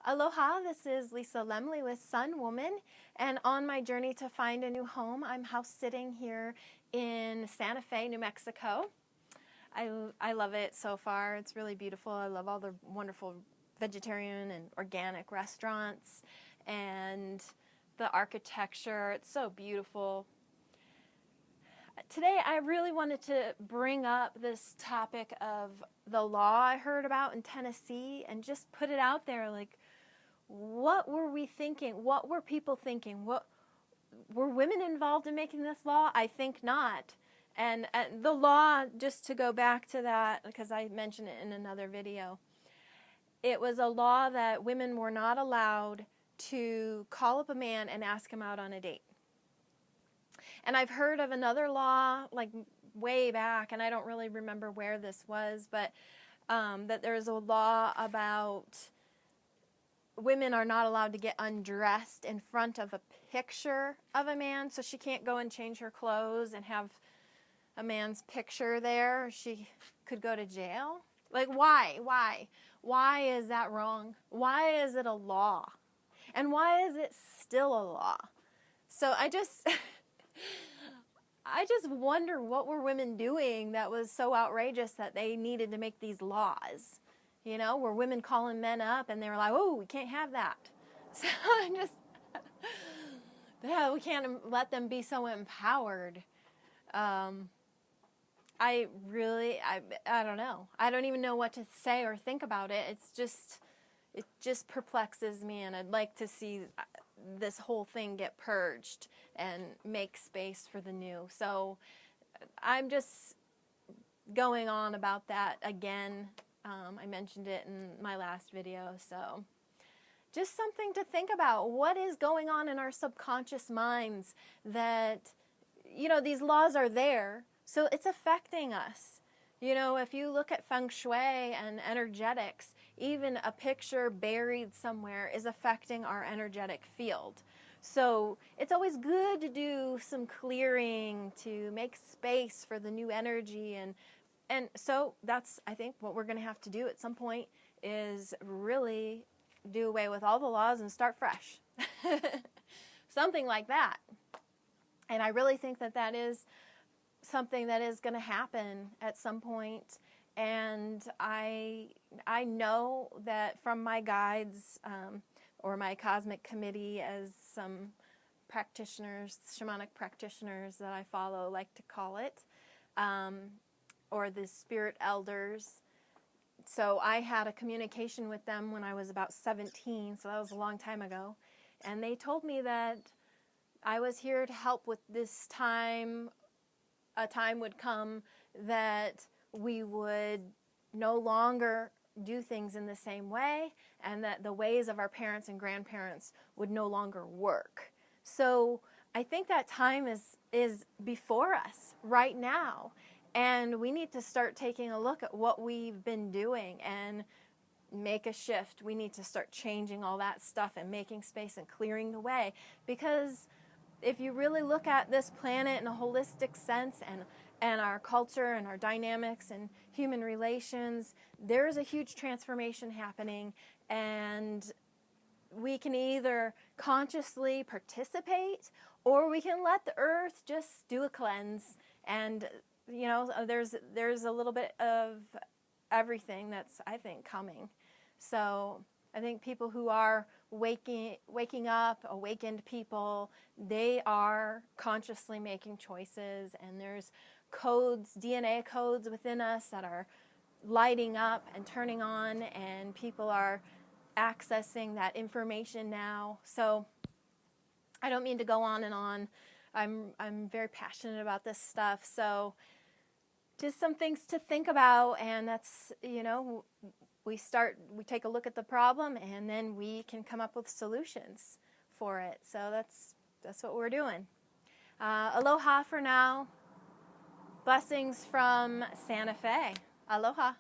Aloha, this is Lisa Lemley with Sun Woman, and on my journey to find a new home, I'm house sitting here in Santa Fe, New Mexico. I love it so far. It's really beautiful. I love all the wonderful vegetarian and organic restaurants and the architecture. It's so beautiful. Today I really wanted to bring up this topic of the law I heard about in Tennessee and just put it out there, like, what were we thinking? What were people thinking? Were women involved in making this law? I think not. And the law, just to go back to that, because I mentioned it in another video, it was a law that women were not allowed to call up a man and ask him out on a date. And I've heard of another law, like way back, and I don't really remember where this was, but that there's a law about women are not allowed to get undressed in front of a picture of a man, so she can't go and change her clothes and have a man's picture there. She could go to jail. Like, why? Why is that wrong? Why is it a law? And why is it still a law? So I just wonder, what were women doing that was so outrageous that they needed to make these laws? You know, were women calling men up and they were like, oh, we can't have that. So we can't let them be so empowered. I don't know. I don't even know what to say or think about it. It just perplexes me, and I'd like to see this whole thing get purged and make space for the new. So I'm just going on about that again. I mentioned it in my last video, so just something to think about. What is going on in our subconscious minds that, you know, these laws are there, so it's affecting us. You know, if you look at feng shui and energetics, even a picture buried somewhere is affecting our energetic field. So it's always good to do some clearing to make space for the new energy, and so that's, I think, what we're going to have to do at some point, is really do away with all the laws and start fresh. Something like that. And I really think that that is something that is going to happen at some point. And I know that from my guides or my cosmic committee, as some practitioners, shamanic practitioners that I follow like to call it, or the spirit elders. So I had a communication with them when I was about 17, so that was a long time ago. And they told me that I was here to help with this time. A time would come that we would no longer do things in the same way, and that the ways of our parents and grandparents would no longer work. So I think that time is before us right now. And we need to start taking a look at what we've been doing and make a shift. We need to start changing all that stuff and making space and clearing the way. Because if you really look at this planet in a holistic sense, and our culture and our dynamics and human relations, there's a huge transformation happening. And we can either consciously participate, or we can let the earth just do a cleanse. And you know, there's a little bit of everything that's, I think, coming. So I think people who are waking up, awakened people, they are consciously making choices, and there's codes, DNA codes within us that are lighting up and turning on, and people are accessing that information now. So I don't mean to go on and on. I'm very passionate about this stuff, so just some things to think about. And that's, you know, we take a look at the problem, and then we can come up with solutions for it. So that's what we're doing. Aloha for now. Blessings from Santa Fe. Aloha.